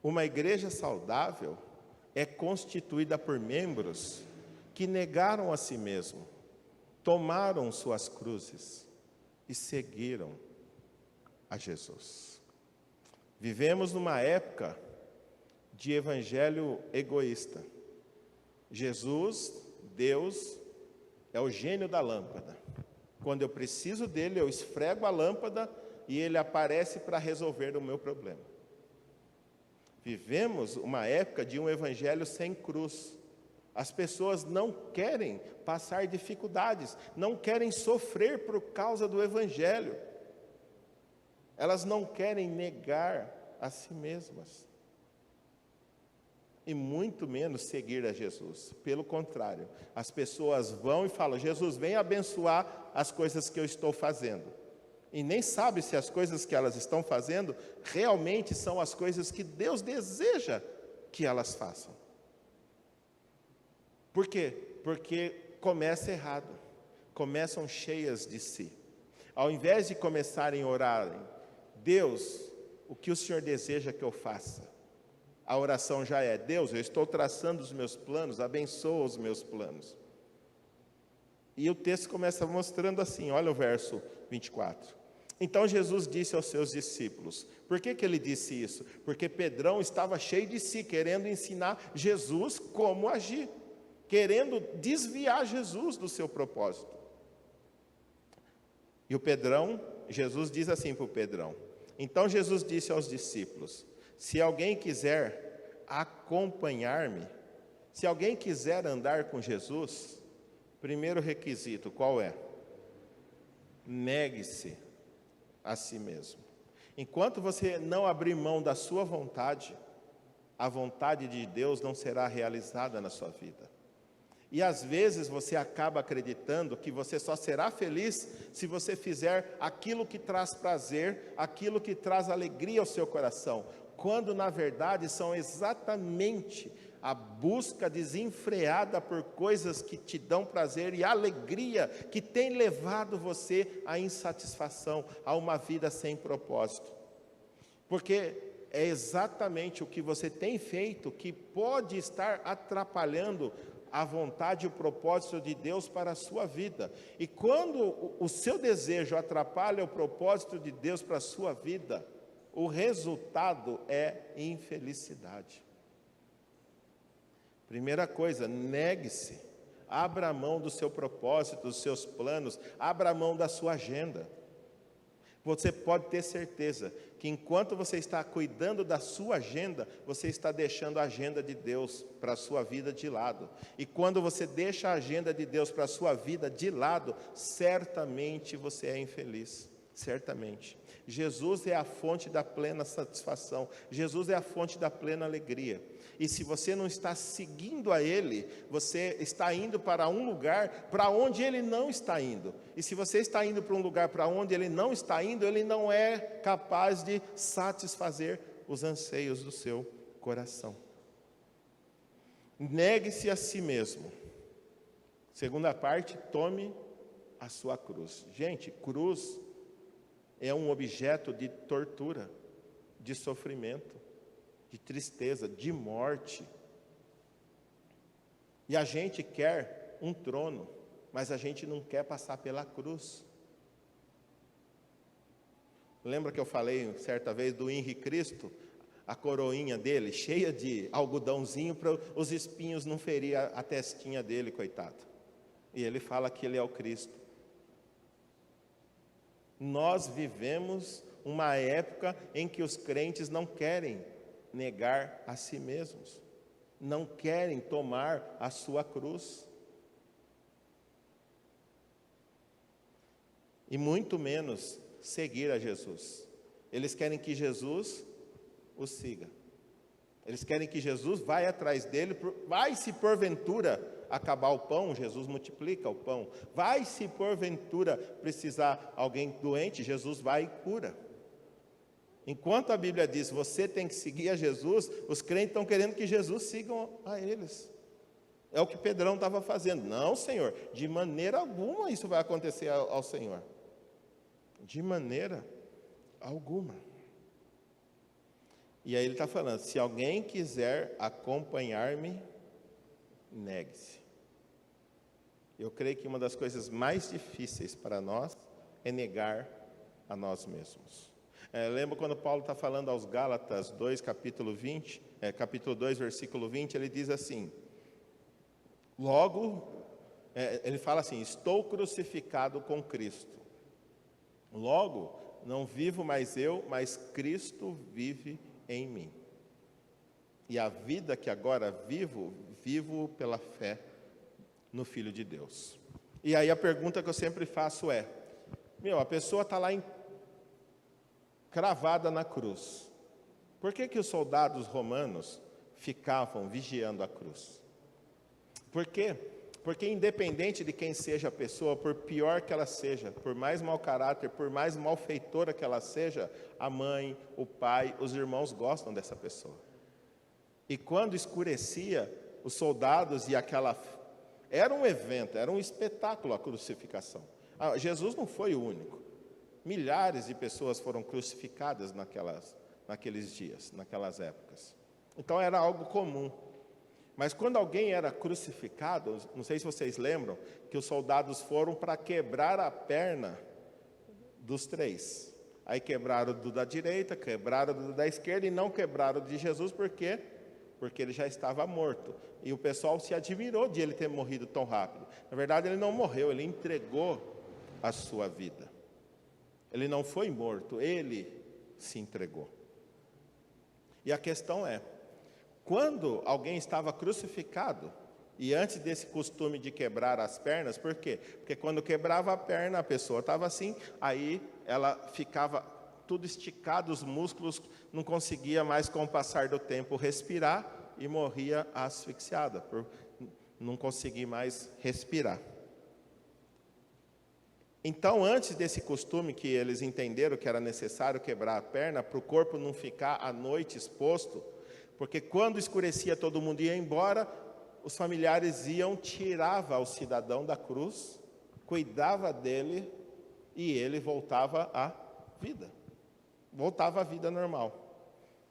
uma igreja saudável é constituída por membros que negaram a si mesmo, tomaram suas cruzes e seguiram a Jesus. Vivemos numa época de evangelho egoísta. Jesus, Deus, é o gênio da lâmpada. Quando eu preciso dele, eu esfrego a lâmpada e ele aparece para resolver o meu problema. Vivemos uma época de um evangelho sem cruz. As pessoas não querem passar dificuldades, não querem sofrer por causa do evangelho. Elas não querem negar a si mesmas. E muito menos seguir a Jesus. Pelo contrário, as pessoas vão e falam: Jesus, vem abençoar as coisas que eu estou fazendo. E nem sabe se as coisas que elas estão fazendo realmente são as coisas que Deus deseja que elas façam. Por quê? Porque começa errado, começam cheias de si. Ao invés de começarem a orarem: Deus, o que o Senhor deseja que eu faça? A oração já é: Deus, eu estou traçando os meus planos, abençoa os meus planos. E o texto começa mostrando assim, olha o verso 24. Então Jesus disse aos seus discípulos. Por que ele disse isso? Porque Pedrão estava cheio de si, querendo ensinar Jesus como agir, querendo desviar Jesus do seu propósito. E o Pedrão, Jesus diz assim para o Pedrão: então Jesus disse aos discípulos: se alguém quiser acompanhar-me, se alguém quiser andar com Jesus, primeiro requisito, qual é? Negue-se a si mesmo. Enquanto você não abrir mão da sua vontade, a vontade de Deus não será realizada na sua vida. E às vezes você acaba acreditando que você só será feliz se você fizer aquilo que traz prazer, aquilo que traz alegria ao seu coração, quando na verdade são exatamente a busca desenfreada por coisas que te dão prazer e alegria que tem levado você à insatisfação, a uma vida sem propósito. Porque é exatamente o que você tem feito que pode estar atrapalhando a vontade e o propósito de Deus para a sua vida. E quando o seu desejo atrapalha o propósito de Deus para a sua vida, o resultado é infelicidade. Primeira coisa, negue-se, abra mão do seu propósito, dos seus planos, abra mão da sua agenda. Você pode ter certeza que enquanto você está cuidando da sua agenda, você está deixando a agenda de Deus para a sua vida de lado. E quando você deixa a agenda de Deus para a sua vida de lado, certamente você é infeliz. Certamente. Jesus é a fonte da plena satisfação. Jesus é a fonte da plena alegria. E se você não está seguindo a Ele, você está indo para um lugar para onde Ele não está indo. E se você está indo para um lugar para onde Ele não está indo, Ele não é capaz de satisfazer os anseios do seu coração. Negue-se a si mesmo. Segunda parte, tome a sua cruz. Gente, cruz é um objeto de tortura, de sofrimento, de tristeza, de morte. E a gente quer um trono, mas a gente não quer passar pela cruz. Lembra que eu falei certa vez do Henrique Cristo? A coroinha dele, cheia de algodãozinho, para os espinhos não ferir a testinha dele, coitado. E ele fala que ele é o Cristo. Nós vivemos uma época em que os crentes não querem negar a si mesmos, não querem tomar a sua cruz, e muito menos seguir a Jesus. Eles querem que Jesus os siga, eles querem que Jesus vá atrás dele, vai se porventura acabar o pão, Jesus multiplica o pão, vai se porventura precisar alguém doente, Jesus vai e cura. Enquanto a Bíblia diz, você tem que seguir a Jesus, os crentes estão querendo que Jesus siga a eles. É o que Pedrão estava fazendo. Não, Senhor, de maneira alguma isso vai acontecer ao Senhor. De maneira alguma. E aí ele está falando, se alguém quiser acompanhar-me, negue-se. Eu creio que uma das coisas mais difíceis para nós é negar a nós mesmos. Lembra quando Paulo está falando aos Gálatas 2, capítulo 2, versículo 20, ele diz assim, ele fala assim, estou crucificado com Cristo. Logo, não vivo mais eu, mas Cristo vive em mim. E a vida que agora vivo pela fé no Filho de Deus. E aí a pergunta que eu sempre faço é, a pessoa está lá cravada na cruz. Por que os soldados romanos ficavam vigiando a cruz? Por quê? Porque independente de quem seja a pessoa, por pior que ela seja, por mais mau caráter, por mais malfeitora que ela seja, a mãe, o pai, os irmãos gostam dessa pessoa. E quando escurecia, os soldados e era um evento, era um espetáculo a crucificação. Jesus não foi o único. Milhares de pessoas foram crucificadas naqueles dias, naquelas épocas. Então era algo comum. Mas quando alguém era crucificado, não sei se vocês lembram, que os soldados foram para quebrar a perna dos três. Aí quebraram do da direita, quebraram do da esquerda e não quebraram de Jesus, por quê? Porque ele já estava morto. E o pessoal se admirou de ele ter morrido tão rápido. Na verdade, ele não morreu, ele entregou a sua vida. Ele não foi morto, ele se entregou. E a questão é, quando alguém estava crucificado, e antes desse costume de quebrar as pernas, por quê? Porque quando quebrava a perna, a pessoa estava assim, aí ela ficava tudo esticado, os músculos, não conseguia mais, com o passar do tempo, respirar e morria asfixiada, por não conseguir mais respirar. Então, antes desse costume que eles entenderam que era necessário quebrar a perna, para o corpo não ficar à noite exposto, porque quando escurecia todo mundo ia embora, os familiares tirava o cidadão da cruz, cuidava dele e ele voltava à vida. Voltava à vida normal.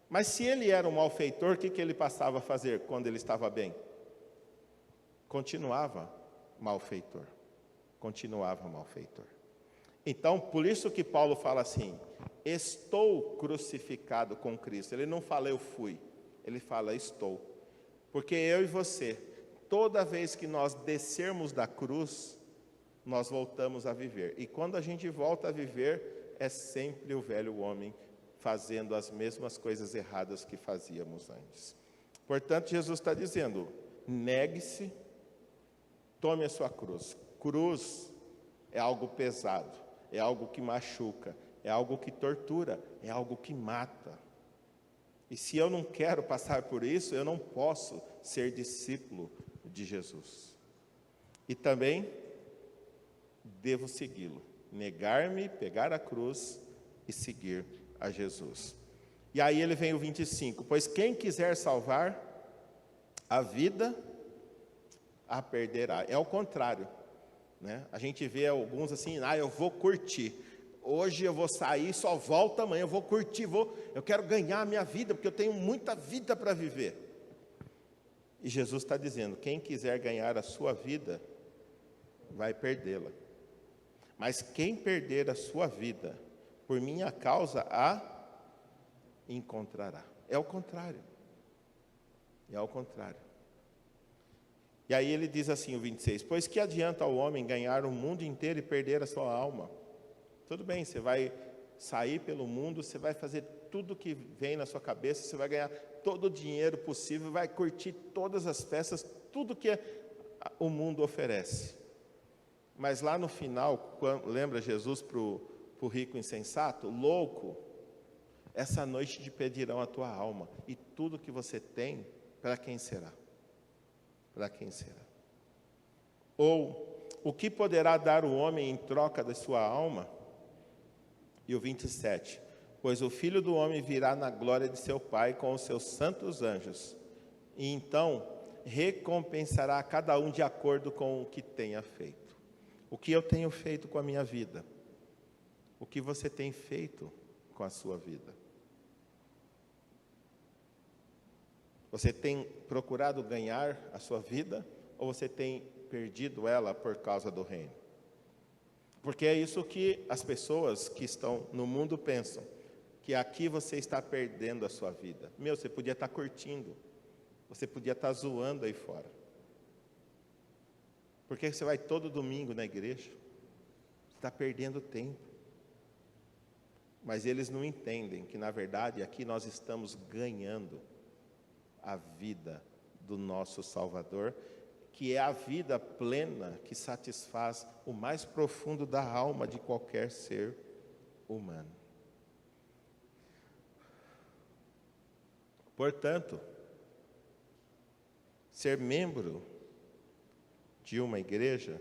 Mas se ele era um malfeitor, o que ele passava a fazer quando ele estava bem? Continuava malfeitor. Continuava malfeitor. Então, por isso que Paulo fala assim, estou crucificado com Cristo. Ele não fala eu fui, ele fala estou. Porque eu e você, toda vez que nós descermos da cruz, nós voltamos a viver. E quando a gente volta a viver, é sempre o velho homem fazendo as mesmas coisas erradas que fazíamos antes. Portanto, Jesus está dizendo, negue-se, tome a sua cruz. Cruz é algo pesado, é algo que machuca, é algo que tortura, é algo que mata. E se eu não quero passar por isso, eu não posso ser discípulo de Jesus. E também devo segui-lo, negar-me, pegar a cruz e seguir a Jesus. E aí ele vem o 25, pois quem quiser salvar a vida, a perderá. É o contrário, né? A gente vê alguns assim, eu vou curtir. Hoje eu vou sair, só volto amanhã, eu vou curtir, eu quero ganhar a minha vida, porque eu tenho muita vida para viver. E Jesus está dizendo, quem quiser ganhar a sua vida, vai perdê-la. Mas quem perder a sua vida, por minha causa, a encontrará. É o contrário. É o contrário. E aí ele diz assim, o 26, pois que adianta ao homem ganhar o mundo inteiro e perder a sua alma? Tudo bem, você vai sair pelo mundo, você vai fazer tudo que vem na sua cabeça, você vai ganhar todo o dinheiro possível, vai curtir todas as festas, tudo que o mundo oferece. Mas lá no final, lembra Jesus para o rico insensato? Louco, essa noite te pedirão a tua alma, e tudo que você tem, para quem será? Para quem será? Ou, o que poderá dar o homem em troca da sua alma? E o 27, pois o Filho do Homem virá na glória de seu Pai com os seus santos anjos, e então recompensará a cada um de acordo com o que tenha feito. O que eu tenho feito com a minha vida? O que você tem feito com a sua vida? Você tem procurado ganhar a sua vida, ou você tem perdido ela por causa do reino? Porque é isso que as pessoas que estão no mundo pensam, que aqui você está perdendo a sua vida. Você podia estar curtindo, você podia estar zoando aí fora. Porque você vai todo domingo na igreja, você está perdendo tempo. Mas eles não entendem que, na verdade, aqui nós estamos ganhando a vida do nosso Salvador, que é a vida plena que satisfaz o mais profundo da alma de qualquer ser humano. Portanto, ser membro de uma igreja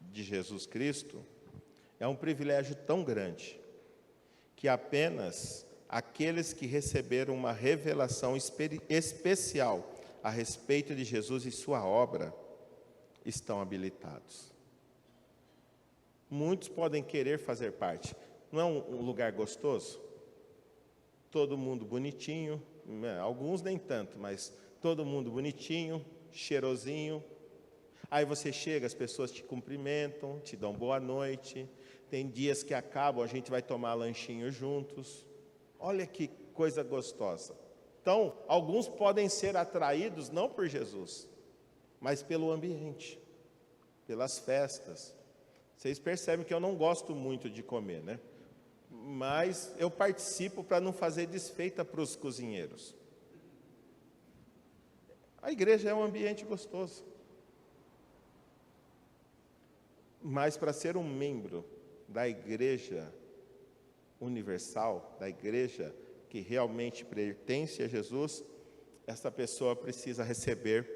de Jesus Cristo é um privilégio tão grande que apenas aqueles que receberam uma revelação especial a respeito de Jesus e sua obra estão habilitados. Muitos podem querer fazer parte. Não é um lugar gostoso? Todo mundo bonitinho, alguns nem tanto, mas todo mundo bonitinho, cheirosinho. Aí você chega, as pessoas te cumprimentam, te dão boa noite. Tem dias que acabam, a gente vai tomar lanchinho juntos. Olha que coisa gostosa. Então, alguns podem ser atraídos não por Jesus, mas pelo ambiente, pelas festas. Vocês percebem que eu não gosto muito de comer, né? Mas eu participo para não fazer desfeita para os cozinheiros. A igreja é um ambiente gostoso. Mas para ser um membro da igreja universal, da igreja que realmente pertence a Jesus, essa pessoa precisa receber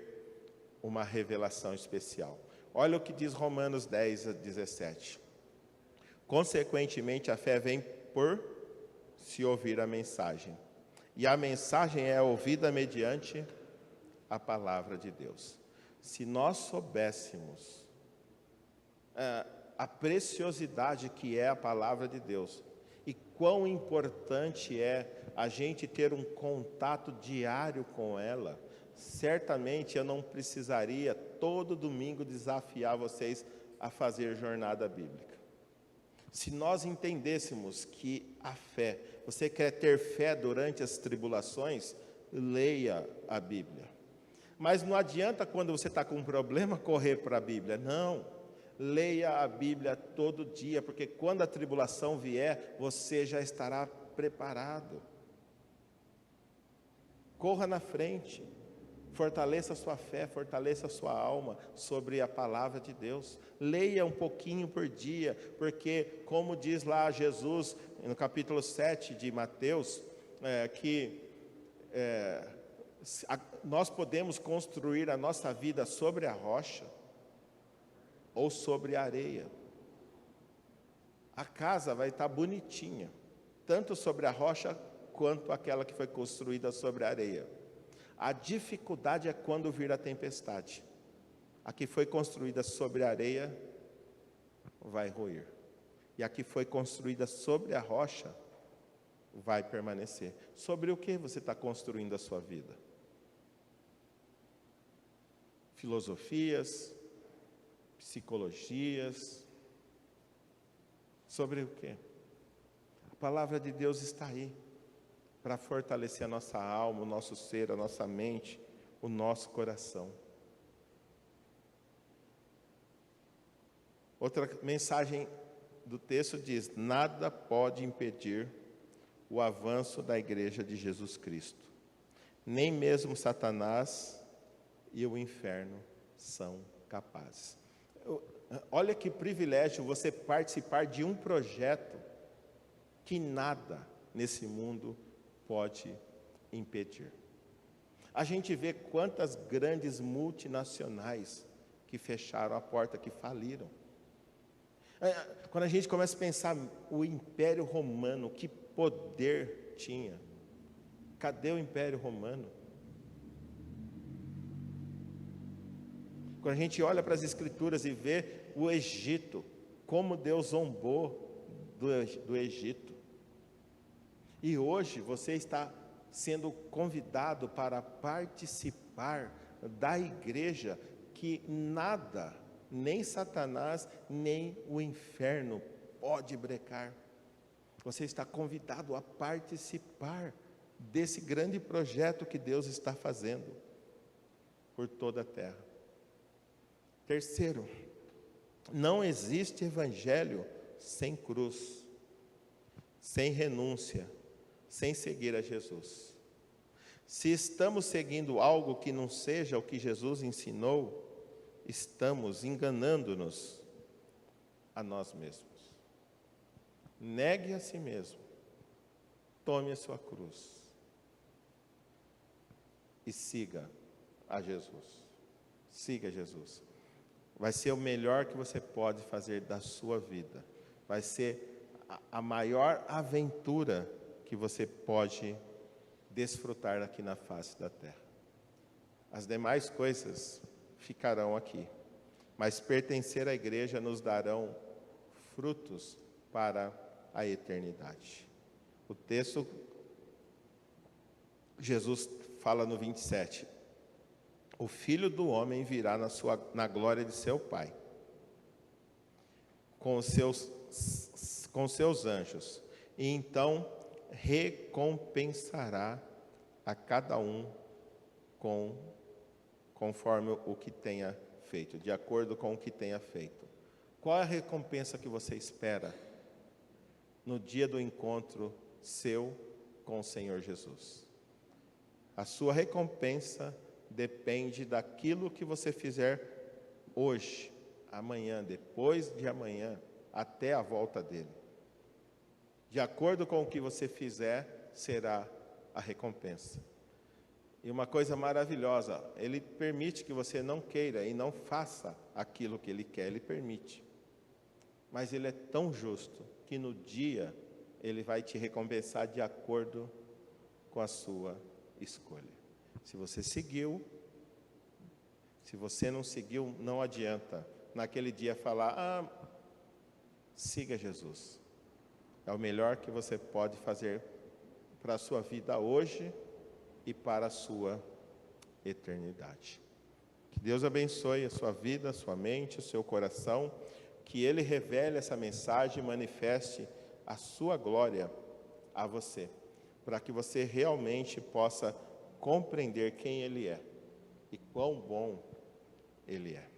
uma revelação especial. Olha o que diz Romanos 10 a 17. Consequentemente, a fé vem por se ouvir a mensagem. E a mensagem é ouvida mediante a palavra de Deus. Se nós soubéssemos a preciosidade que é a palavra de Deus, e quão importante é a gente ter um contato diário com ela, certamente eu não precisaria todo domingo desafiar vocês a fazer jornada bíblica. Se nós entendêssemos que a fé, você quer ter fé durante as tribulações, leia a Bíblia. Mas não adianta quando você está com um problema correr para a Bíblia, não. Leia a Bíblia todo dia, porque quando a tribulação vier, você já estará preparado. Corra na frente, fortaleça a sua fé, fortaleça a sua alma sobre a palavra de Deus. Leia um pouquinho por dia, porque como diz lá Jesus, no capítulo 7 de Mateus, nós podemos construir a nossa vida sobre a rocha ou sobre a areia. A casa vai estar bonitinha, tanto sobre a rocha quanto aquela que foi construída sobre a areia. A dificuldade é quando vir a tempestade. A que foi construída sobre a areia vai ruir. E a que foi construída sobre a rocha vai permanecer. Sobre o que você está construindo a sua vida? Filosofias, psicologias, sobre o quê? A palavra de Deus está aí para fortalecer a nossa alma, o nosso ser, a nossa mente, o nosso coração. Outra mensagem do texto diz: nada pode impedir o avanço da igreja de Jesus Cristo. Nem mesmo Satanás e o inferno são capazes. Olha que privilégio você participar de um projeto que nada nesse mundo pode impedir. A gente vê quantas grandes multinacionais que fecharam a porta, que faliram. Quando a gente começa a pensar o Império Romano, que poder tinha. Cadê o Império Romano? Quando a gente olha para as Escrituras e vê o Egito, como Deus zombou do Egito. E hoje você está sendo convidado para participar da igreja que nada, nem Satanás, nem o inferno pode brecar. Você está convidado a participar desse grande projeto que Deus está fazendo por toda a terra. Terceiro, não existe evangelho sem cruz, sem renúncia, sem seguir a Jesus. Se estamos seguindo algo que não seja o que Jesus ensinou, estamos enganando-nos a nós mesmos. Negue a si mesmo, tome a sua cruz e siga a Jesus. Siga Jesus. Vai ser o melhor que você pode fazer da sua vida. Vai ser a maior aventura que você pode desfrutar aqui na face da terra. As demais coisas ficarão aqui, mas pertencer à igreja nos darão frutos para a eternidade. O texto, Jesus fala no 27, o Filho do Homem virá na glória de seu Pai, com os seus anjos, e então recompensará a cada um conforme o que tenha feito, de acordo com o que tenha feito. Qual é a recompensa que você espera no dia do encontro seu com o Senhor Jesus? A sua recompensa depende daquilo que você fizer hoje, amanhã, depois de amanhã, até a volta dele. De acordo com o que você fizer, será a recompensa. E uma coisa maravilhosa, ele permite que você não queira e não faça aquilo que ele quer, ele permite. Mas ele é tão justo que no dia ele vai te recompensar de acordo com a sua escolha. Se você seguiu, se você não seguiu, não adianta naquele dia falar, siga Jesus. É o melhor que você pode fazer para a sua vida hoje e para a sua eternidade. Que Deus abençoe a sua vida, a sua mente, o seu coração, que Ele revele essa mensagem e manifeste a sua glória a você, para que você realmente possa compreender quem Ele é e quão bom Ele é.